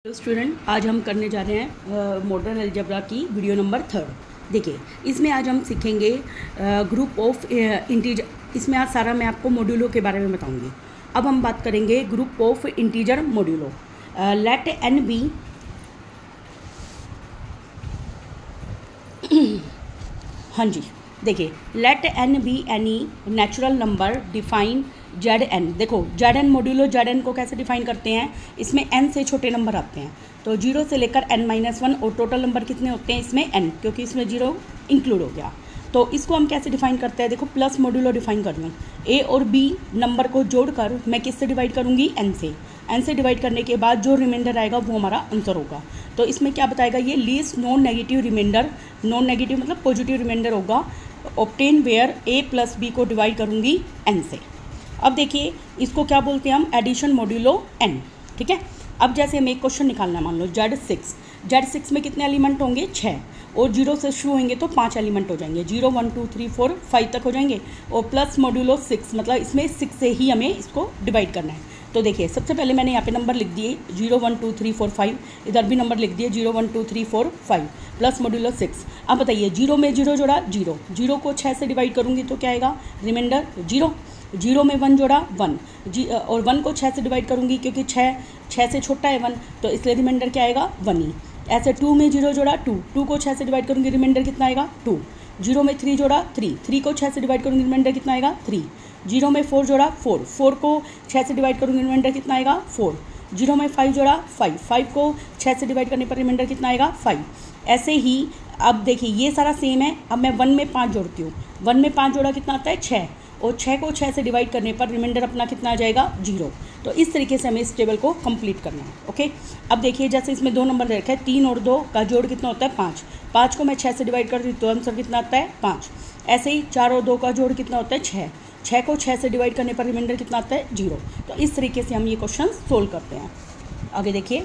Hello student, आज हम करने जा रहे हैं मॉडर्न अलजेब्रा की वीडियो नंबर 3। देखिए, इसमें आज हम सीखेंगे ग्रुप ऑफ इंटीजर। इसमें आज सारा मैं आपको मॉड्यूलों के बारे में बताऊंगी। अब हम बात करेंगे group of integer modulo. Let N be हाँ जी, देखिए, let N be any natural number define Z N. देखो, Z N modulo Z N को कैसे डिफाइन करते हैं, इसमें एन से छोटे नंबर आते हैं, तो 0 से लेकर n-1 और टोटल नंबर कितने होते हैं इसमें n, क्योंकि इसमें 0 इंक्लूड हो गया। तो इसको हम कैसे डिफाइन करते हैं, देखो, प्लस मॉड्यूलो डिफाइन कर लूँ। ए और बी नंबर को जोड़कर मैं किससे डिवाइड करूँगी, n से। n से डिवाइड करने के बाद जो रिमाइंडर आएगा वो हमारा आंसर होगा। तो इसमें क्या बताएगा ये, least non negative reminder. Non negative मतलब पॉजिटिव रिमाइंडर होगा obtain where a plus b को डिवाइड करूँगी n से। अब देखिए, इसको क्या बोलते हैं हम, एडिशन मॉड्यूलो n। ठीक है, अब जैसे हमें एक क्वेश्चन निकालना है, मान लो Z6 में कितने एलिमेंट होंगे, 6, और 0 से शुरू होंगे तो 5 एलिमेंट हो जाएंगे, 0 1 2 3 4 5 तक हो जाएंगे, और प्लस मॉड्यूलो 6 मतलब इसमें 6 से ही हमें इसको डिवाइड करना है। तो देखिए, सबसे पहले मैंने यहाँ पे नंबर लिख दिए 0 1 2 3 4 5, इधर भी नंबर लिख दिए 0 1 2 3 4 5 प्लस मॉड्यूलो 6। अब बताइए, 0 में 0 जोड़ा 0 को 6 से डिवाइड करूँगी तो क्या आएगा, रिमाइंडर 0 में 1 जोड़ा 1 और 1 को 6 से डिवाइड करूँगी क्योंकि 6 से छोटा है 1, तो इसलिए रिमाइंडर क्या आएगा, 1 ही। ऐसे 2 में 0 जोड़ा 2 को 6 से डिवाइड करूँगी, रिमाइंडर कितना आएगा, 2। 0 में 3 जोड़ा 3 को 6 से डिवाइड करूँगी, रिमाइंडर कितना आएगा, 3। 0 में 4 जोड़ा 4 को 6 से डिवाइड करूँगी, रिमाइंडर कितना आएगा, 4। 0 में 5 जोड़ा 5 को 6 से डिवाइड करने पर रिमाइंडर कितना आएगा, 5। ऐसे ही अब देखिए, ये सारा सेम है। अब मैं 1 में 5 जोड़ती हूँ, 1 में 5 जोड़ा कितना आता है, 6, और 6 को 6 से डिवाइड करने पर रिमाइंडर अपना कितना आ जाएगा, 0। तो इस तरीके से हमें इस टेबल को कंप्लीट करना है। ओके, अब देखिए, जैसे इसमें 2 नंबर दे रखे हैं, 3 और 2 का जोड़ कितना होता है, 5 को मैं 6 से डिवाइड करती हूँ तो आंसर कितना आता है, 5। ऐसे ही 4 और 2 का जोड़ कितना होता है, 6 को 6 से डिवाइड करने पर रिमाइंडर कितना आता है, 0। तो इस तरीके से हम ये क्वेश्चन सोल्व करते हैं। आगे देखिए,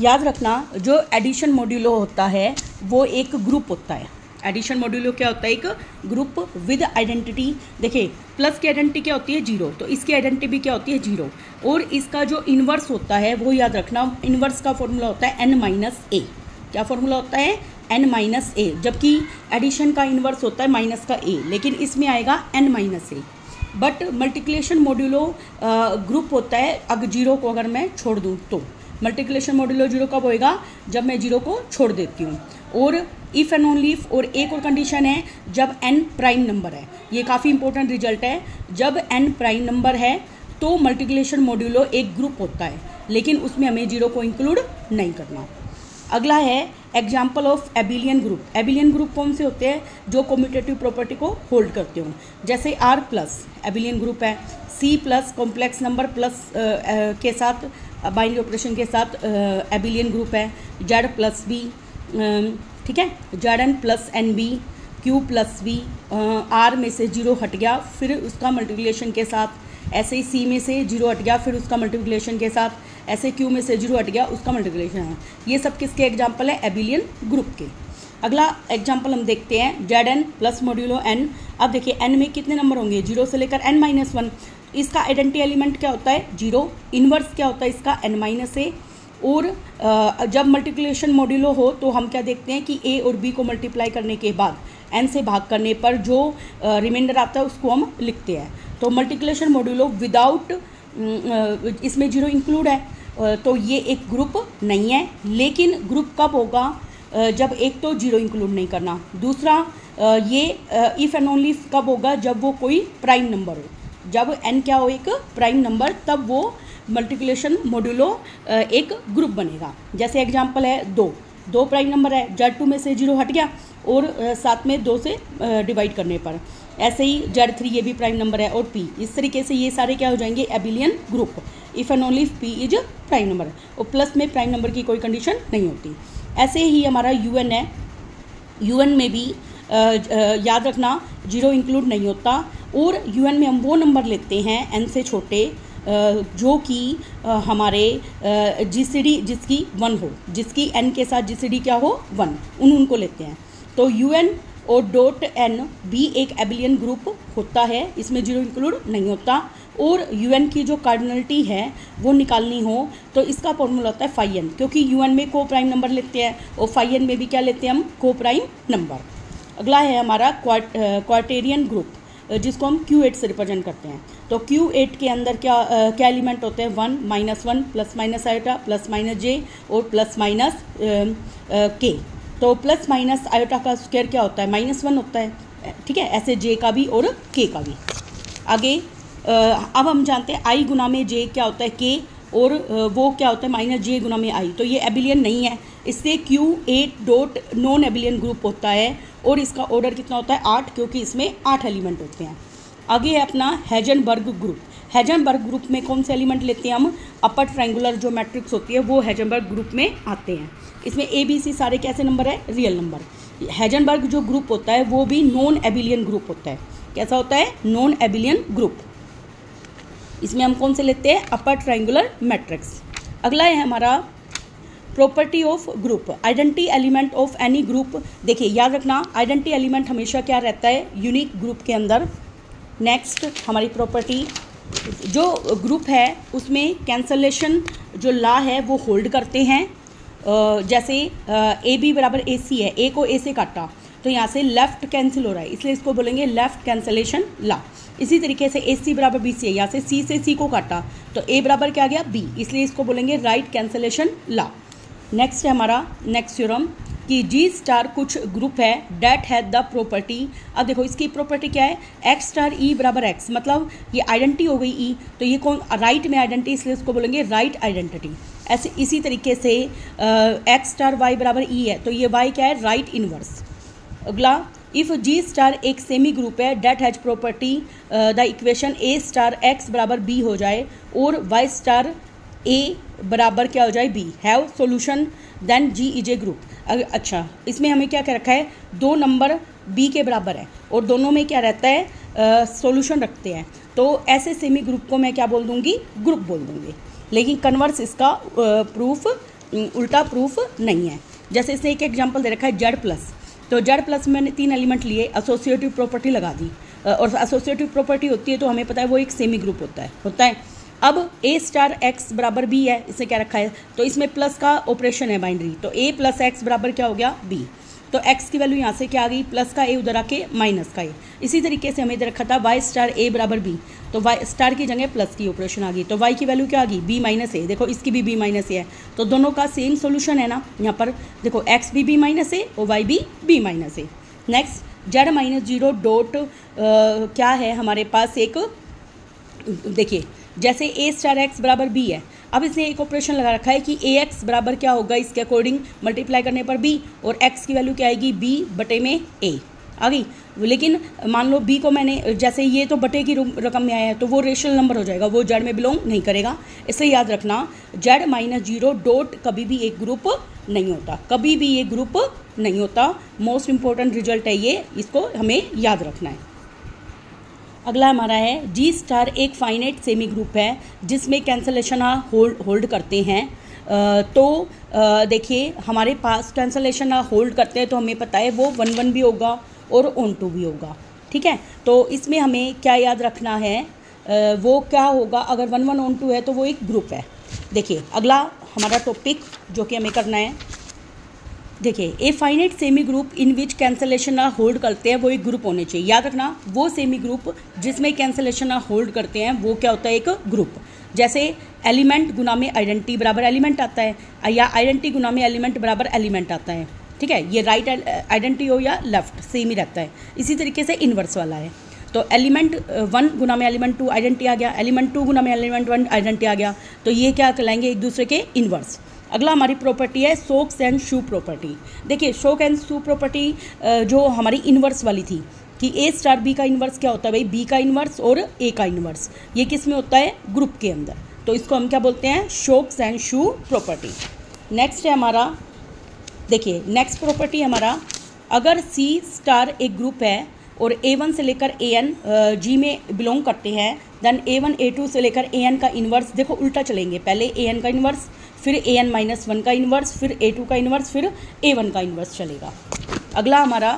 याद रखना, जो एडिशन मॉड्यूलो होता है वो एक ग्रुप होता है। एडिशन मॉड्यूलो क्या होता है, एक ग्रुप विद आइडेंटिटी। देखिए, प्लस की आइडेंटिटी क्या होती है, 0, तो इसकी आइडेंटिटी भी क्या होती है, 0। और इसका जो इन्वर्स होता है वो याद रखना, इन्वर्स का फॉर्मूला होता है n-a। क्या फॉर्मूला होता है, n-a, जबकि एडिशन का इन्वर्स होता है माइनस का a, लेकिन इसमें आएगा n-a। But multiplication modulo group होता है अगर 0 को अगर मैं छोड़ दूँ तो। मल्टीप्लिकेशन मॉड्यूलो 0 कब होएगा, जब मैं 0 को छोड़ देती हूँ। और इफ़ एंड ओनली इफ, और एक और कंडीशन है, जब n प्राइम नंबर है। ये काफ़ी इंपॉर्टेंट रिजल्ट है। जब n प्राइम नंबर है तो मल्टीप्लिकेशन मॉड्यूलो एक ग्रुप होता है, लेकिन उसमें हमें 0 को इंक्लूड नहीं करना। अगला है example of abelian group. Abelian group कौन से होते हैं, जो कम्यूटेटिव प्रॉपर्टी को होल्ड करते हो, जैसे R प्लस एबिलियन ग्रुप है, C plus complex number plus के साथ बाइनरी ऑपरेशन के साथ एबिलियन ग्रुप है, Z प्लस B, ठीक है, Zn plus NB, Q plus B, R में से 0 हट गया फिर उसका मल्टीप्लिकेशन के साथ, ऐसे ही C में से 0 हट गया फिर उसका मल्टीप्लिकेशन के साथ, ऐसे Q में से 0 हट गया उसका मल्टीप्लिकेशन है। ये सब किसके एग्जाम्पल है, एबिलियन ग्रुप के। अगला एग्जाम्पल हम देखते हैं, Zn प्लस मॉड्यूलो n। अब देखिए, n में कितने नंबर होंगे, 0 से लेकर n-1। इसका आइडेंटिटी एलिमेंट क्या होता है, 0। इन्वर्स क्या होता है इसका, n-a। और जब मल्टीप्लिकेशन मॉड्यूलो हो तो हम क्या देखते हैं कि a और b को मल्टीप्लाई करने के बाद n से भाग करने पर जो रिमाइंडर आता है उसको हम लिखते हैं। तो मल्टीप्लिकेशन मॉड्यूलो विदाउट इसमें 0 इंक्लूड है, तो ये एक ग्रुप नहीं है। लेकिन ग्रुप कब होगा, जब एक तो 0 इंक्लूड नहीं करना, दूसरा ये इफ़ एंड ओनली कब होगा, जब वो कोई प्राइम नंबर हो। जब n क्या हो, एक प्राइम नंबर, तब वो मल्टीप्लिकेशन मॉड्यूलो एक ग्रुप बनेगा। जैसे एग्जांपल है 2 प्राइम नंबर है, Z2 में से 0 हट गया और साथ में 2 से डिवाइड करने पर। ऐसे ही Z3 ये भी प्राइम नंबर है, और P। इस तरीके से ये सारे क्या हो जाएंगे, abelian group, if and only P is prime number, और प्लस में प्राइम नंबर की कोई कंडीशन नहीं होती। ऐसे ही हमारा UN है, UN में भी याद रखना 0 इंक्लूड नहीं होता, और UN में हम वो नंबर लेते हैं n से छोटे जो कि हमारे GCD जिसकी 1 हो, जिसकी n के साथ GCD क्या हो, 1, उनको लेते हैं। तो UN और .n भी एक एबिलियन ग्रुप होता है, इसमें 0 इंक्लूड नहीं होता। और UN की जो कार्डिनलिटी है वो निकालनी हो तो इसका फॉर्मूला होता है फाई n, क्योंकि UN में को प्राइम नंबर लेते हैं और फाई n में भी क्या लेते हैं हम, को प्राइम नंबर। अगला है हमारा क्वार्टेरियन ग्रुप, जिसको हम Q8 से रिप्रेजेंट करते हैं। तो Q8 के अंदर क्या एलिमेंट होते हैं, 1 -1 plus minus iota plus minus j और प्लस माइनस के। तो प्लस माइनस आयोटा का स्क्वायर क्या होता है, -1 होता है, ठीक है, ऐसे जे का भी और के का भी। आगे अब हम जानते हैं आई गुना में जे क्या होता है, के, और वो क्या होता है माइनस जे गुना में आई। तो ये एबिलियन नहीं है, इससे Q8 dot non abelian group होता है और इसका ऑर्डर कितना होता है, 8, क्योंकि इसमें 8 एलिमेंट होते हैं। आगे है अपना हेजनबर्ग ग्रुप। हेजनबर्ग ग्रुप में कौन से एलिमेंट लेते हैं हम, अपर ट्रायंगुलर जो मैट्रिक्स होती है वो हेजनबर्ग ग्रुप में आते हैं। इसमें ABC सारे कैसे नंबर है, रियल नंबर। हेजनबर्ग जो ग्रुप होता है वो भी नॉन एबिलियन ग्रुप होता है। कैसा होता है, नॉन एबिलियन ग्रुप। इसमें हम कौन से लेते हैं, अपर ट्रायंगुलर मैट्रिक्स। अगला है हमारा property of group, identity element of any group. देखिए याद रखना, आइडेंटिटी एलिमेंट हमेशा क्या रहता है, यूनिक ग्रुप के अंदर। नेक्स्ट हमारी प्रॉपर्टी, जो ग्रुप है उसमें कैंसलेशन जो लॉ है वो होल्ड करते हैं। जैसे AB बराबर AC है, A को A से काटा तो यहाँ से लेफ्ट कैंसिल हो रहा है, इसलिए इसको बोलेंगे लेफ्ट कैंसलेशन लॉ। इसी तरीके से AC बराबर BC है, यहाँ से C से C को काटा तो A बराबर क्या आ गया, B, इसलिए इसको बोलेंगे राइट कैंसलेशन लॉ। नेक्स्ट है हमारा नेक्स्ट थ्योरम कि G स्टार कुछ ग्रुप है डैट हैड द प्रॉपर्टी। अब देखो इसकी प्रॉपर्टी क्या है, X स्टार E बराबर X, मतलब ये आइडेंटिटी हो गई E, तो ये कौन, राइट में आइडेंटिटी, इसलिए इसको बोलेंगे राइट आइडेंटिटी। ऐसे इसी तरीके से X स्टार Y बराबर E है तो ये Y क्या है, राइट इनवर्स। अगला, इफ़ G स्टार एक सेमी ग्रुप है that has property the equation A star X बराबर B हो जाए और Y स्टार A बराबर क्या हो जाए, B, have solution then G is a group. अच्छा, इसमें हमें क्या क्या रखा है, 2 नंबर B के बराबर है और दोनों में क्या रहता है, सॉल्यूशन रखते हैं, तो ऐसे सेमी ग्रुप को मैं क्या बोल दूंगी, ग्रुप बोल दूंगी। लेकिन कन्वर्स इसका प्रूफ, उल्टा प्रूफ नहीं है। जैसे इसने एक एग्जांपल दे रखा है Z+, तो Z+ में मैंने 3 एलिमेंट लिए, एसोसिएटिव प्रॉपर्टी लगा दी, और एसोसिएटिव प्रॉपर्टी होती है तो हमें पता है वो एक सेमी ग्रुप होता है। अब A स्टार X बराबर B है, इससे क्या रखा है, तो इसमें प्लस का ऑपरेशन है बाइनरी, तो A प्लस X बराबर क्या हो गया, B। तो X की वैल्यू यहाँ से क्या आ गई, प्लस का A उधर आके माइनस का A। इसी तरीके से हमें इधर रखा था Y स्टार A बराबर B, तो Y स्टार की जगह प्लस की ऑपरेशन आ गई, तो Y की वैल्यू क्या आ गई, B माइनस A। देखो इसकी भी B माइनस A है, तो दोनों का सेम सोल्यूशन है ना। यहाँ पर देखो X भी B माइनस A और Y भी B minus A। Next Z-0 dot क्या है हमारे पास, एक देखिए जैसे A स्टार X बराबर B है, अब इसने एक ऑपरेशन लगा रखा है कि AX बराबर क्या होगा, इसके अकॉर्डिंग मल्टीप्लाई करने पर B, और X की वैल्यू क्या आएगी, B बटे में A आ गई। लेकिन मान लो B को मैंने, जैसे ये तो बटे की रकम में आया है तो वो रेशनल नंबर हो जाएगा, वो Z में बिलोंग नहीं करेगा। इससे याद रखना Z-0 डॉट कभी भी एक ग्रुप नहीं होता, कभी भी ये ग्रुप नहीं होता। मोस्ट इंपॉर्टेंट रिजल्ट है ये, इसको हमें याद रखना है। अगला हमारा है G स्टार एक फाइनाइट सेमी ग्रुप है जिसमें कैंसलेशन होल्ड करते हैं। तो देखिए हमारे पास कैंसलेशन होल्ड करते हैं तो हमें पता है वो 1-1 भी होगा और ऑन-टू भी होगा, ठीक है। तो इसमें हमें क्या याद रखना है, वो क्या होगा, अगर 1-1 ऑन-टू है तो वो एक ग्रुप है। देखिए अगला हमारा टॉपिक जो कि हमें करना है, देखिए a finite semi group in which cancellation hold करते हैं वो एक ग्रुप होने चाहिए। याद रखना वो सेमी ग्रुप जिसमें कैंसलेशन होल्ड करते हैं वो क्या होता है, एक ग्रुप। जैसे एलिमेंट गुना में आइडेंटिटी बराबर एलिमेंट आता है, या आइडेंटिटी गुना में एलिमेंट बराबर एलिमेंट आता है, ठीक है। ये राइट आइडेंटिटी हो या लेफ्ट सेम ही रहता है। इसी तरीके से इन्वर्स वाला है, तो एलिमेंट 1 गुना में एलिमेंट 2 आइडेंटिटी आ गया, एलिमेंट 2 गुना में एलिमेंट 1 आइडेंटिटी आ गया, तो ये क्या कहलाएंगे, एक दूसरे के इन्वर्स। अगला हमारी प्रॉपर्टी है सोक्स एंड शू प्रॉपर्टी। देखिए शोक एंड शू प्रॉपर्टी जो हमारी इन्वर्स वाली थी कि A स्टार B का इन्वर्स क्या होता है भाई, B का इन्वर्स और A का इन्वर्स, ये किस में होता है, ग्रुप के अंदर, तो इसको हम क्या बोलते हैं, शोक्स एंड शू प्रॉपर्टी। नेक्स्ट है हमारा, देखिए नेक्स्ट प्रॉपर्टी हमारा, अगर C स्टार एक ग्रुप है और A1 से लेकर AN G में बिलोंग करते हैं, देन A1 A2 से लेकर AN का इन्वर्स, देखो उल्टा चलेंगे, पहले AN का इन्वर्स, फिर AN-1 का इन्वर्स, फिर A2 का इन्वर्स, फिर A1 का इन्वर्स चलेगा। अगला हमारा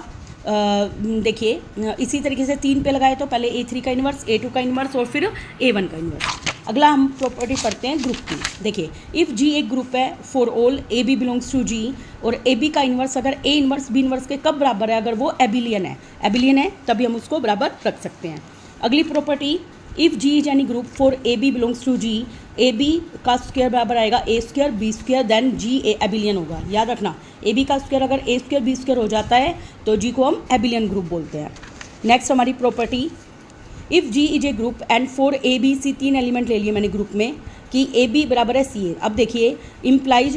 देखिए इसी तरीके से 3 पे लगाए तो पहले A3 का इन्वर्स, A2 का इन्वर्स और फिर A1 का इन्वर्स। अगला हम प्रॉपर्टी पढ़ते हैं ग्रुप की। देखिए इफ़ G एक ग्रुप है for all AB belongs to G और AB का इन्वर्स अगर A इन्वर्स B इन्वर्स के कब बराबर है, अगर वो एबिलियन है तभी हम उसको बराबर रख सकते हैं। अगली property if G is any group for AB belongs to G, AB का स्क्वायर बराबर आएगा A square B square then G abelian होगा। याद रखना AB का स्क्वायर अगर A स्क्वायर B स्क्वायर हो जाता है तो G को हम एबिलियन ग्रुप बोलते हैं। नेक्स्ट हमारी property if G is a group and for ABC 3 element ले लिए मैंने ग्रुप में कि AB बराबर है CA। अब देखिए इम्प्लाइज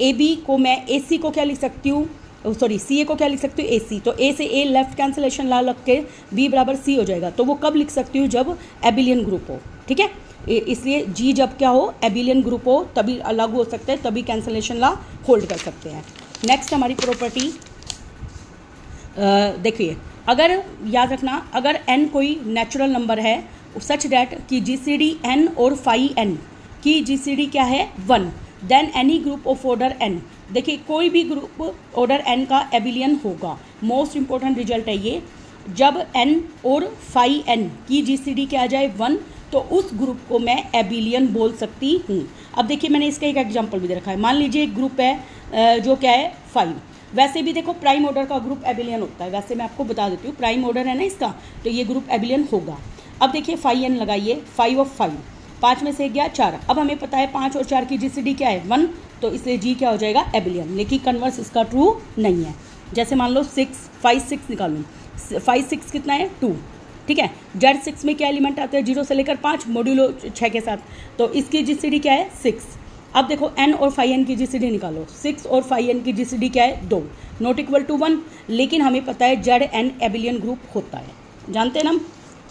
AB को मैं AC को क्या लिख सकती हूँ, सॉरी CA को क्या लिख सकती हूँ AC। तो A से A लेफ्ट कैंसिलेशन ला लग के B बराबर C हो जाएगा। तो वो कब लिख सकती हूँ, जब एबिलियन ग्रुप हो। ठीक है, इसलिए G जब क्या हो, एबिलियन ग्रुप हो तभी लागू हो सकते हैं, तभी कैंसिलेशन ला होल्ड कर सकते हैं। नेक्स्ट हमारी प्रॉपर्टी देखिए अगर याद रखना अगर n कोई नेचुरल नंबर है सच डैट कि GCD n और फाई n की GCD क्या है 1, then any group of order n। देखिए कोई भी ग्रुप ऑर्डर n का एबिलियन होगा। मोस्ट इंपॉर्टेंट रिजल्ट है ये, जब n और फाई n की GCD क्या आ जाए 1 तो उस ग्रुप को मैं एबिलियन बोल सकती हूँ। अब देखिए मैंने इसका एक एग्जाम्पल भी दे रखा है। मान लीजिए एक ग्रुप है जो क्या है 5। वैसे भी देखो प्राइम ऑर्डर का ग्रुप एबिलियन होता है, वैसे मैं आपको बता देती हूँ, प्राइम ऑर्डर है ना इसका, तो ये ग्रुप एबिलियन होगा। अब देखिए 5n लगाइए, 5 और 5, 5 में से एक गया 4। अब हमें पता है 5 और 4 की GCD क्या है 1, तो इसलिए G क्या हो जाएगा एबिलियन। लेकिन कन्वर्स इसका ट्रू नहीं है। जैसे मान लो 5 6 निकालूँ, 5 6 कितना है 2। ठीक है, Z6 में क्या एलिमेंट आते हैं 0 से लेकर 5 मॉड्यूलो 6 के साथ, तो इसकी GCD क्या है 6। अब देखो n और फाई n की GCD निकालो, 6 और फाई n की GCD क्या है 2, नॉट इक्वल टू 1। लेकिन हमें पता है Zn एबिलियन ग्रुप होता है, जानते हैं ना हम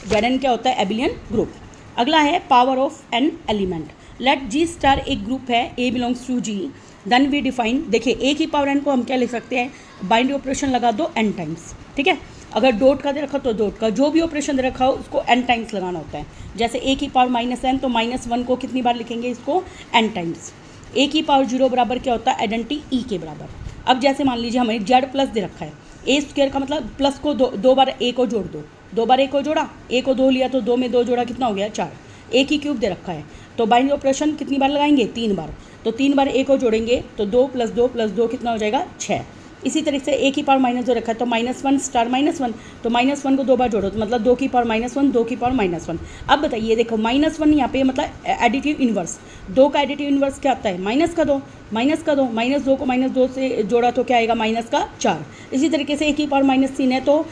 Zn क्या होता है एबिलियन ग्रुप। अगला है power of n element. Let G star एक ग्रुप है A belongs to G, then we define. देखिए A की पावर n को हम क्या लिख सकते हैं, बाइंड ऑपरेशन लगा दो n टाइम्स। ठीक है, अगर डॉट का दे रखा तो डॉट का, जो भी ऑपरेशन दे रखा हो उसको n टाइम्स लगाना होता है। जैसे A की पावर -n तो -1 को कितनी बार लिखेंगे, इसको n टाइम्स। A की पावर 0 बराबर क्या होता है आइडेंटिटी E के बराबर। अब जैसे मान लीजिए हमें Z प्लस दे रखा है, A स्क्वायर का मतलब प्लस को दो बार A को जोड़ दो, 2 बार A को जोड़ा, A को 2 लिया तो 2 में 2 जोड़ा कितना हो गया 4। A की क्यूब दे रखा है तो बाइंड ऑपरेशन कितनी बार लगाएंगे 3 बार, तो 3 बार A को जोड़ेंगे तो 2 + 2 + 2 कितना हो जाएगा 6। इसी तरीके से A की पावर -2 रखा है तो -1 स्टार -1, तो -1 को 2 बार जोड़ो तो मतलब 2 की पावर -1, 2 की पावर -1। अब बताइए देखो -1 यहाँ पे मतलब एडिटिव इन्वर्स, 2 का एडिटिव इन्वर्स क्या आता है -2, -2 -2 को -2 से जोड़ा तो क्या आएगा -4। इसी तरीके से A की पावर -3 है तो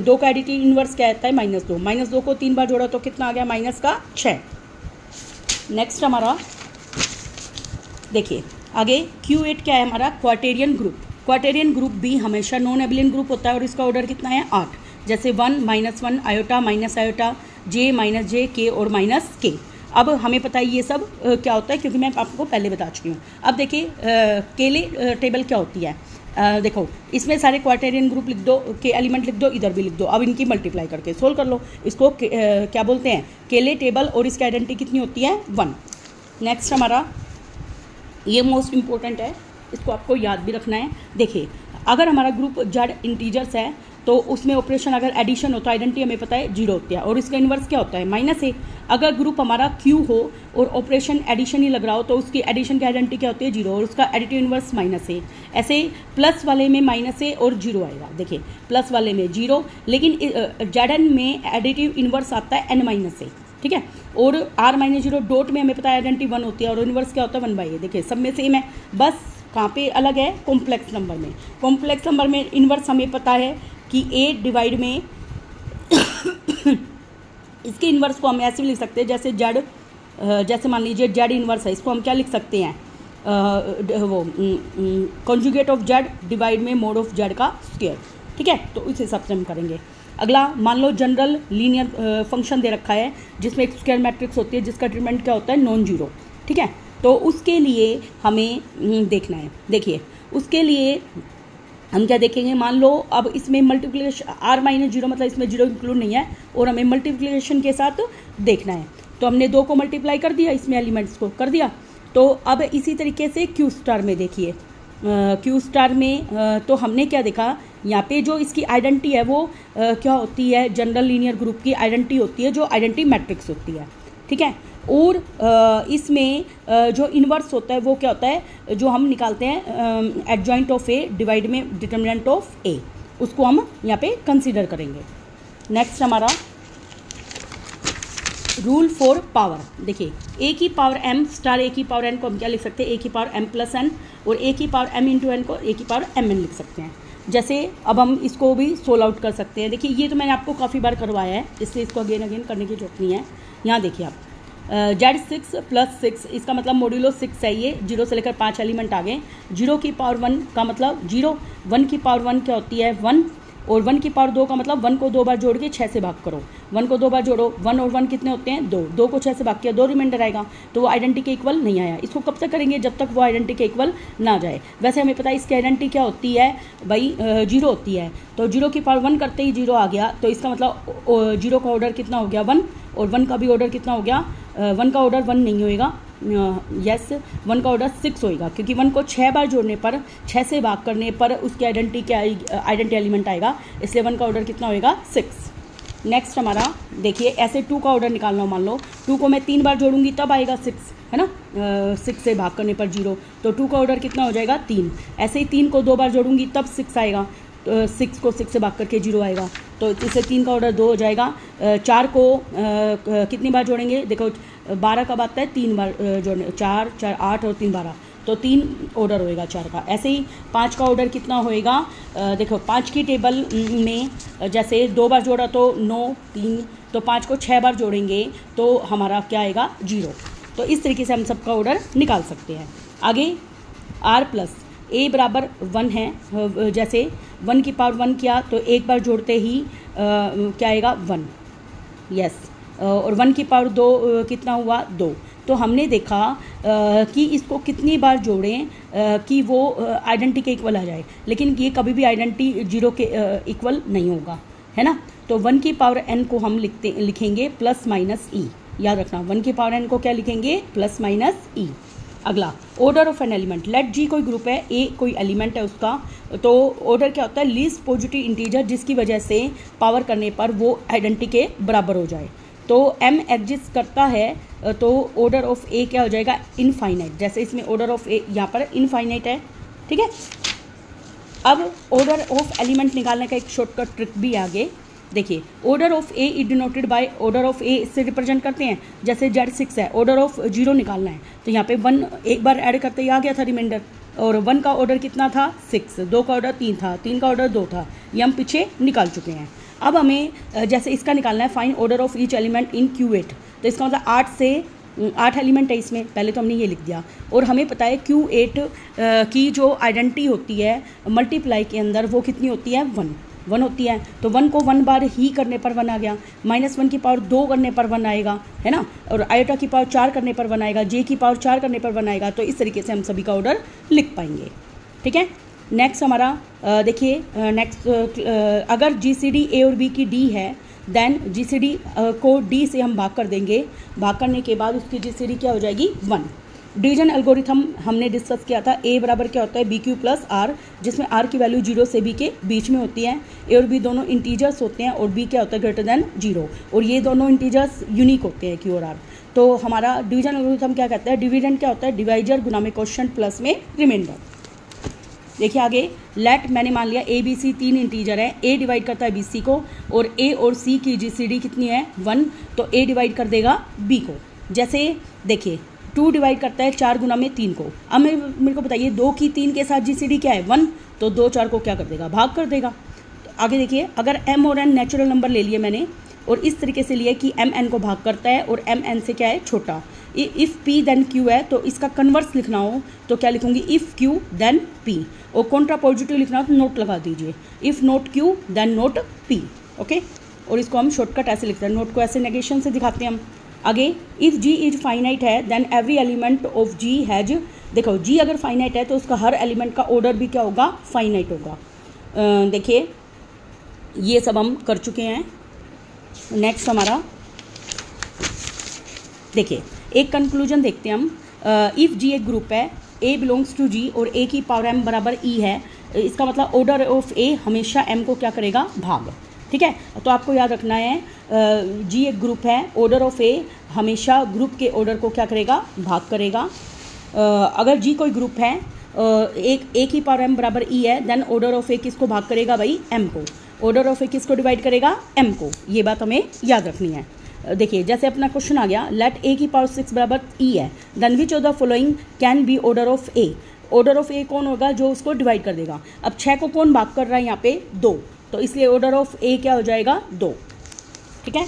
2 का एडिटिव इन्वर्स क्या आता है -2, -2 को 3 बार जोड़ा तो कितना आ गया -6। नेक्स्ट हमारा देखिए आगे Q8 क्या है हमारा क्वार्टेरियन ग्रुप। क्वार्टेरियन ग्रुप भी हमेशा नॉन एबिलियन ग्रुप होता है और इसका ऑर्डर कितना है 8। जैसे 1 -1 iota -iota J -J K और -K। अब हमें पता है ये सब क्या होता है क्योंकि मैं आपको पहले बता चुकी हूँ। अब देखिए केले टेबल क्या होती है, देखो इसमें सारे क्वार्टेरियन ग्रुप लिख दो, के एलिमेंट लिख दो, इधर भी लिख दो। अब इनकी मल्टीप्लाई करके सोल्व कर लो। इसको क्या बोलते हैं केले टेबल और इसकी आइडेंटिटी कितनी होती है 1। नेक्स्ट हमारा ये मोस्ट इंपॉर्टेंट है, इसको आपको याद भी रखना है। देखिए अगर हमारा ग्रुप Z इंटीजर्स है तो उसमें ऑपरेशन अगर एडिशन होता है आइडेंटिटी हमें पता है 0 होती है और इसका इन्वर्स क्या होता है -A। अगर ग्रुप हमारा Q हो और ऑपरेशन एडिशन ही लग रहा हो तो उसकी एडिशन की आइडेंटिटी क्या होती है 0 और उसका एडिटिव इन्वर्स -A। ऐसे प्लस वाले में -A और 0 आएगा। देखिए प्लस वाले में 0, लेकिन Zn में एडिटिव इन्वर्स आता है n-A। ठीक है, और r-0 डॉट में हमें पता है आइडेंटिटी 1 होती है और इन्वर्स क्या होता है 1/A। देखिए सब में सेम है, बस कहाँ पे अलग है कॉम्प्लेक्स नंबर में। कॉम्प्लेक्स नंबर में इन्वर्स हमें पता है कि A डिवाइड में इसके इन्वर्स को हम ऐसे भी लिख सकते हैं जैसे Z, जैसे मान लीजिए Z इन्वर्स है, इसको हम क्या लिख सकते हैं वो कॉन्जुगेट ऑफ Z डिवाइड में मोड ऑफ Z का स्क्वायर। ठीक है, तो इस हिसाब से हम करेंगे। अगला मान लो जनरल लीनियर फंक्शन दे रखा है जिसमें एक स्क्वायर मैट्रिक्स होती है जिसका डिटरमिनेंट क्या होता है नॉन जीरो। ठीक है, तो उसके लिए हमें देखना है। देखिए उसके लिए हम क्या देखेंगे, मान लो अब इसमें मल्टीप्लिकेशन r-0 मतलब इसमें 0 इंक्लूड नहीं है और हमें मल्टीप्लिकेशन के साथ देखना है। तो हमने 2 को मल्टीप्लाई कर दिया, इसमें एलिमेंट्स को कर दिया। तो अब इसी तरीके से Q स्टार में देखिए क्यू स्टार में तो हमने क्या देखा, यहाँ पे जो इसकी आइडेंटिटी है वो क्या होती है, जनरल लीनियर ग्रुप की आइडेंटिटी होती है, जो आइडेंटिटी मैट्रिक्स होती है, ठीक है। और इसमें जो इन्वर्स होता है वो क्या होता है, जो हम निकालते हैं एडजॉइंट ऑफ ए डिवाइड में डिटर्मिनेंट ऑफ ए, उसको हम यहाँ पे कंसीडर करेंगे। नेक्स्ट हमारा रूल फॉर पावर, देखिए ए की पावर m स्टार ए की पावर n को हम क्या लिख सकते हैं, ए की पावर m प्लस n, और ए की पावर m इंटू n को ए की पावर mn लिख सकते हैं। जैसे अब हम इसको भी सोल्व आउट कर सकते हैं। देखिए ये तो मैंने आपको काफ़ी बार करवाया है, इसलिए इसको अगेन अगेन करने की जरूरत नहीं है। यहाँ देखिए आप Z6 प्लस 6, इसका मतलब मॉड्यूलो 6 है, ये 0 से लेकर 5 एलिमेंट आ गए। 0 की पावर 1 का मतलब 0, 1 की पावर 1 क्या होती है 1, और 1 की पावर 2 का मतलब 1 को 2 बार जोड़ के 6 से भाग करो, 1 को 2 बार जोड़ो, 1 और 1 कितने होते हैं 2, 2 को 6 से भाग किया 2 रिमाइंडर आएगा, तो वो आइडेंटिटी के इक्वल नहीं आया। इसको कब तक करेंगे, जब तक वो आइडेंटिटी के इक्वल ना जाए। वैसे हमें पता है इसकी आइडेंटिटी क्या होती है भाई, 0 होती है। तो 0 की पावर 1 करते ही 0 आ गया, तो इसका मतलब 0 का ऑर्डर कितना हो गया 1, और 1 का भी ऑर्डर कितना हो गया, 1 का ऑर्डर 1 नहीं होएगा, यस 1 का ऑर्डर 6 होएगा, क्योंकि 1 को 6 बार जोड़ने पर 6 से भाग करने पर उसकी आइडेंटिटी क्या आइडेंटिटी एलिमेंट आएगा, इसलिए 1 का ऑर्डर कितना होएगा 6। नेक्स्ट हमारा देखिए, ऐसे 2 का ऑर्डर निकालना हो, मान लो 2 को मैं 3 बार जोड़ूंगी तब आएगा 6, है ना, 6 से भाग करने पर 0, तो 2 का ऑर्डर कितना हो जाएगा 3। ऐसे ही 3 को 2 बार जोड़ूंगी तब 6 आएगा, तो 6 को 6 से भाग करके 0 आएगा, तो इससे 3 का ऑर्डर 2 हो जाएगा। 4 को कितनी बार जोड़ेंगे, देखो 12 का आता है 3 बार जोड़ने, 4 4 8 और 3 12, तो 3 ऑर्डर होएगा 4 का। ऐसे ही 5 का ऑर्डर कितना होएगा, देखो 5 की टेबल में जैसे 2 बार जोड़ा तो 9 3, तो 5 को 6 बार जोड़ेंगे तो हमारा क्या आएगा 0। तो इस तरीके से हम सबका ऑर्डर निकाल सकते हैं। आगे r प्लस a बराबर 1 है, जैसे 1 की पावर 1 किया तो एक बार जोड़ते ही क्या आएगा 1, यस, और 1 की पावर 2 कितना हुआ 2। तो हमने देखा कि इसको कितनी बार जोड़ें कि वो आइडेंटिटी के इक्वल आ जाए, लेकिन ये कभी भी आइडेंटिटी 0 के इक्वल नहीं होगा, है ना। तो 1 की पावर n को हम लिखेंगे प्लस माइनस ई, याद रखना 1 की पावर n को क्या लिखेंगे प्लस माइनस ई। अगला order of n element, let g कोई ग्रुप है, ए कोई एलिमेंट है उसका, तो ऑर्डर क्या होता है लीस्ट पॉजिटिव इंटीजर, जिसकी वजह से पावर करने पर वो आइडेंटिटी के बराबर हो जाए। तो m एग्जिस्ट करता है, तो ऑर्डर ऑफ ए क्या हो जाएगा इनफाइनाइट, जैसे इसमें ऑर्डर ऑफ ए यहाँ पर इनफाइनाइट है, ठीक है। अब ऑर्डर ऑफ एलिमेंट निकालने का एक शॉर्टकट ट्रिक भी आगे देखिए। Order of a is denoted by order of a, इससे रिप्रेजेंट करते हैं। जैसे Z6 है, ऑर्डर ऑफ 0 निकालना है, तो यहाँ पे 1 एक बार ऐड करते ही आ गया था रिमाइंडर, और 1 का ऑर्डर कितना था 6, 2 का ऑर्डर 3 था, 3 का ऑर्डर 2 था, ये हम पीछे निकाल चुके हैं। अब हमें जैसे इसका निकालना है find order of each element in Q8, तो इसका मतलब 8 एलिमेंट है इसमें, पहले तो हमने ये लिख दिया, और हमें पता है Q8 की जो आइडेंटिटी होती है मल्टीप्लाई के अंदर वो कितनी होती है 1 होती है। तो 1 को 1 बार ही करने पर 1 आ गया, -1 की पावर 2 करने पर 1 आएगा, है ना, और आयोटा की पावर 4 करने पर 1 आएगा, जे की पावर 4 करने पर 1 आएगा। तो इस तरीके से हम सभी का ऑर्डर लिख पाएंगे, ठीक है। नेक्स्ट हमारा देखिए, नेक्स्ट अगर GCD A और B की D है, देन GCD को D से हम भाग कर देंगे, भाग करने के बाद उसकी GCD क्या हो जाएगी 1। डिवीजन एल्गोरिथम हमने डिस्कस किया था, A बराबर क्या होता है BQ प्लस R, जिसमें R की वैल्यू 0 से B के बीच में होती है, A और B दोनों इंटीजर्स होते हैं, और B क्या होता है ग्रेटर देन 0, और ये दोनों इंटीजर्स यूनिक होते हैं Q और R। तो हमारा डिवीजन एल्गोरिथम क्या कहता है, डिविडेंड क्या होता है डिवाइजर गुना में क्वेश्चन प्लस में रिमाइंडर। देखिए आगे, लेट मैंने मान लिया A B C 3 इंटीजर है, A डिवाइड करता है BC को, और A और C की GCD कितनी है 1, तो A डिवाइड कर देगा B को। जैसे देखिए 2 डिवाइड करता है 4 गुना में 3 को। अब मेरे को बताइए 2 की 3 के साथ GCD क्या है 1, तो 2 4 को क्या कर देगा भाग कर देगा। तो आगे देखिए, अगर M और N नेचुरल नंबर ले लिए मैंने, और इस तरीके से लिया कि M N को भाग करता है और M N से क्या है छोटा, इफ़ P देन Q है, तो इसका कन्वर्स लिखना हो तो क्या लिखूंगी इफ़ Q देन P, और कॉन्ट्रा पॉजिटिव लिखना हो तो नोट लगा दीजिए, if not Q then not P, okay. और इसको हम शॉर्टकट ऐसे लिखते हैं, नोट को ऐसे नेगेशन से दिखाते हैं हम। आगे, इफ़ G इज फाइनाइट है then every element of G has, देखो G अगर फाइनाइट है तो उसका हर एलिमेंट का ऑर्डर भी क्या होगा फाइनाइट होगा। देखिए ये सब हम कर चुके हैं। नेक्स्ट हमारा देखिए एक कंक्लूजन देखते हैं हम। इफ़ G एक ग्रुप है ए बिलोंग्स टू जी और ए की पावर m बराबर ई है, इसका मतलब ऑर्डर ऑफ ए हमेशा m को क्या करेगा, भाग। ठीक है, तो आपको याद रखना है जी एक ग्रुप है, ऑर्डर ऑफ ए हमेशा ग्रुप के ऑर्डर को क्या करेगा, भाग करेगा। अगर जी कोई ग्रुप है, एक ए की पावर m बराबर ई है, देन ऑर्डर ऑफ ए किसको भाग करेगा भाई, m को। ऑर्डर ऑफ ए किसको डिवाइड करेगा, m को। ये बात हमें याद रखनी है। देखिए जैसे अपना क्वेश्चन आ गया, लेट ए की पावर 6 बराबर ई है, then which of the following can be order of a. Order of a कौन होगा, जो उसको डिवाइड कर देगा। अब 6 को कौन भाग कर रहा है यहाँ पे, 2, तो इसलिए ऑर्डर ऑफ ए क्या हो जाएगा, 2। ठीक है,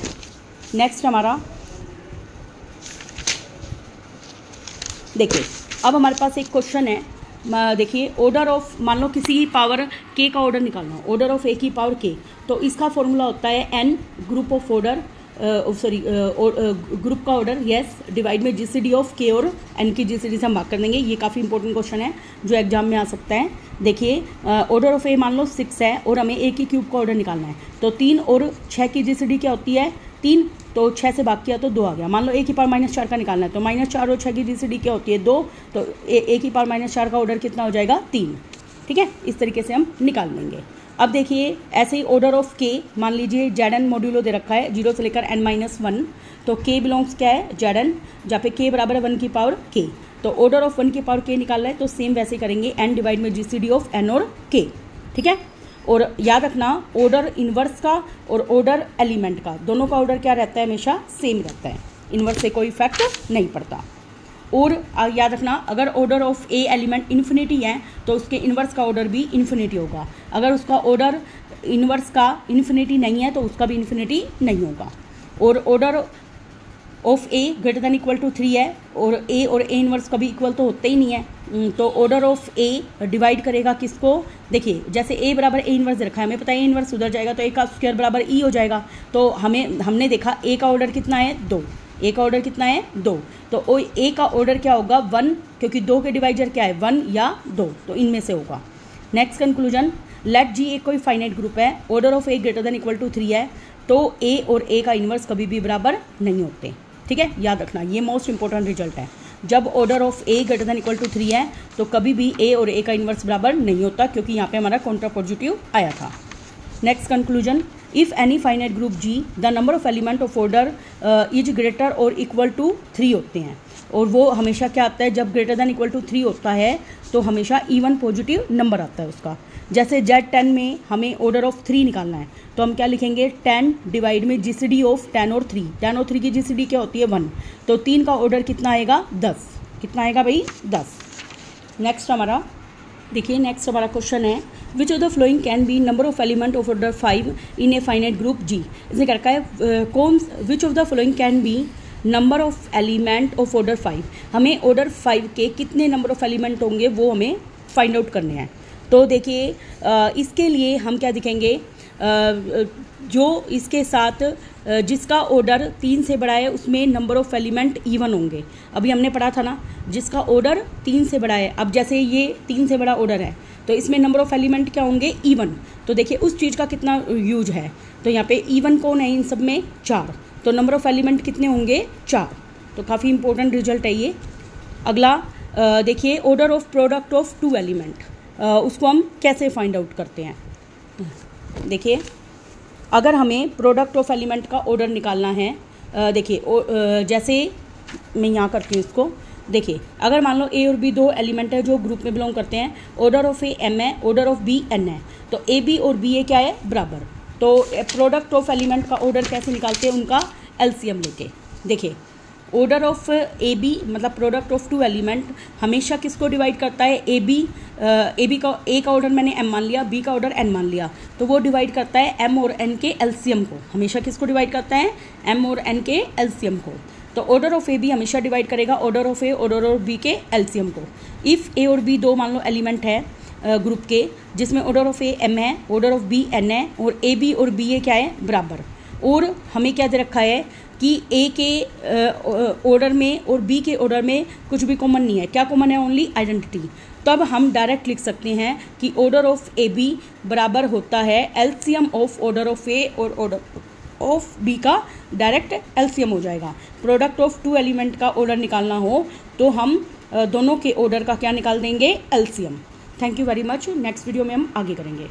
नेक्स्ट हमारा देखिए, अब हमारे पास एक क्वेश्चन है। देखिए ऑर्डर ऑफ, मान लो किसी पावर के का ऑर्डर निकालना, ऑर्डर ऑफ ए की पावर के, तो इसका फॉर्मूला होता है n group of order, group का ऑर्डर, यस, डिवाइड में जीसीडी ऑफ के और एन की जीसीडी से हम भाग कर देंगे। ये काफ़ी इंपॉर्टेंट क्वेश्चन है जो एग्जाम में आ सकता है। देखिए ऑर्डर ऑफ ए मान लो 6 है और हमें ए की क्यूब का ऑर्डर निकालना है, तो 3 और 6 की जीसीडी क्या होती है, 3, तो 6 से भाग किया तो 2 आ गया। मान लो ए की पावर -4 का निकालना है, तो -4 और 6 की जीसीडी क्या होती है, 2, तो ए की पावर -4 का ऑर्डर कितना हो जाएगा, 3। ठीक है, इस तरीके से हम निकाल लेंगे। अब देखिए ऐसे ही ऑर्डर ऑफ के, मान लीजिए जेड मॉड्यूलो दे रखा है 0 से लेकर n-1, तो के बिलोंग्स क्या है, जेड, जहाँ पे के बराबर है 1 की पावर के, तो ऑर्डर ऑफ 1 की पावर के निकालना है, तो सेम वैसे करेंगे, n डिवाइड में जीसीडी ऑफ n और k। ठीक है, और याद रखना ऑर्डर इन्वर्स का और ऑर्डर एलिमेंट का, दोनों का ऑर्डर क्या रहता है, हमेशा सेम रहता है, इन्वर्स से कोई इफेक्ट नहीं पड़ता। और याद रखना अगर order of A element infinity है तो उसके इन्वर्स का ऑर्डर भी इन्फिनिटी होगा, अगर उसका ऑर्डर इन्वर्स का इन्फिनिटी नहीं है तो उसका भी इन्फिनिटी नहीं होगा। और order of a greater than equal to 3 है, और ए इन्वर्स कभी इक्वल तो होते ही नहीं है, तो ऑर्डर ऑफ ए डिवाइड करेगा किसको, देखिए जैसे ए बराबर ए इन्वर्स रखा है, हमें पता है ए इन्वर्स उधर जाएगा तो ए का स्क्वायर बराबर ई हो जाएगा, तो हमने देखा ए का ऑर्डर कितना है, 2, ए का ऑर्डर कितना है, 2, तो ए का ऑर्डर क्या होगा, 1, क्योंकि 2 के डिवाइजर क्या है, 1 या 2, तो इनमें से होगा। नेक्स्ट कंक्लूजन, लेट जी एक कोई फाइनाइट ग्रुप है, order of a greater than equal to 3 है, तो ए और ए का इन्वर्स कभी भी बराबर नहीं होते। ठीक है, याद रखना ये मोस्ट इंपॉर्टेंट रिजल्ट है, जब order of a greater than equal to 3 है तो कभी भी ए और ए का इन्वर्स बराबर नहीं होता, क्योंकि यहाँ पे हमारा कॉन्ट्रापोजिटिव आया था। Next conclusion, if any finite group G the number of element of order is greater और इक्वल टू 3 होते हैं, और वो हमेशा क्या आता है, जब ग्रेटर देन इक्वल टू 3 होता है तो हमेशा इवन पॉजिटिव नंबर आता है उसका। जैसे Z10 में हमें ऑर्डर ऑफ 3 निकालना है, तो हम क्या लिखेंगे, 10 डिवाइड में जीसीडी ऑफ 10 और 3, 10 और 3 की जीसीडी क्या होती है, 1, तो 3 का ऑर्डर कितना आएगा, 10, कितना आएगा भाई, 10। नेक्स्ट हमारा देखिए, नेक्स्ट हमारा क्वेश्चन है, which of the following can be number of element of order 5 in a finite group g. इसने क्या रखा है, कौन which of the following can be number of element of order 5, हमें ऑर्डर 5 के कितने नंबर ऑफ एलिमेंट होंगे वो हमें फाइंड आउट करने हैं। तो देखिए इसके लिए हम क्या दिखेंगे, जो इसके साथ जिसका ऑर्डर 3 से बड़ा है उसमें नंबर ऑफ एलिमेंट इवन होंगे। अभी हमने पढ़ा था ना, जिसका ऑर्डर 3 से बड़ा है, अब जैसे ये 3 से बड़ा ऑर्डर है तो इसमें नंबर ऑफ एलिमेंट क्या होंगे, इवन। तो देखिए उस चीज़ का कितना यूज है, तो यहाँ पे इवन कौन है इन सब में, 4, तो नंबर ऑफ एलिमेंट कितने होंगे, 4, तो काफ़ी इंपॉर्टेंट रिजल्ट है ये। अगला देखिए, order of product of 2 element, उसको हम कैसे फाइंड आउट करते हैं। देखिए अगर हमें प्रोडक्ट ऑफ एलिमेंट का ऑर्डर निकालना है, देखिए जैसे मैं यहाँ करती हूँ इसको, देखिए अगर मान लो ए और बी 2 एलिमेंट है जो ग्रुप में बिलोंग करते हैं, ऑर्डर ऑफ ए m है, ऑर्डर ऑफ बी n है, तो ए बी और बी ए क्या है, बराबर, तो प्रोडक्ट ऑफ एलिमेंट का ऑर्डर कैसे निकालते हैं, उनका एलसीएम लेके। देखिए ऑर्डर ऑफ ए बी मतलब प्रोडक्ट ऑफ 2 एलिमेंट हमेशा किसको डिवाइड करता है, ए बी का, ए का ऑर्डर मैंने m मान लिया, बी का ऑर्डर n मान लिया, तो वो डिवाइड करता है m और n के एलसीएम को, हमेशा किसको डिवाइड करता है, m और n के एलसीएम को। तो ऑर्डर ऑफ ए बी हमेशा डिवाइड करेगा order of a order of b के एलसीएम को। इफ़ ए और बी 2 मान लो एलिमेंट है ग्रुप के, जिसमें ऑर्डर ऑफ ए m है, ऑर्डर ऑफ बी n है, और ए बी और बी ए क्या है, बराबर, और हमें क्या दे रखा है कि ए के ऑर्डर में और बी के ऑर्डर में कुछ भी कॉमन नहीं है, क्या कॉमन है, ओनली आइडेंटिटी। तब हम डायरेक्ट लिख सकते हैं कि ऑर्डर ऑफ ए बी बराबर होता है एलसीएम ऑफ ऑर्डर ऑफ ए और ऑर्डर ऑफ बी का डायरेक्ट एलसीएम हो जाएगा। प्रोडक्ट ऑफ 2 एलिमेंट का ऑर्डर निकालना हो तो हम दोनों के ऑर्डर का क्या निकाल देंगे, LCM. Thank you very much. Next video में हम आगे करेंगे।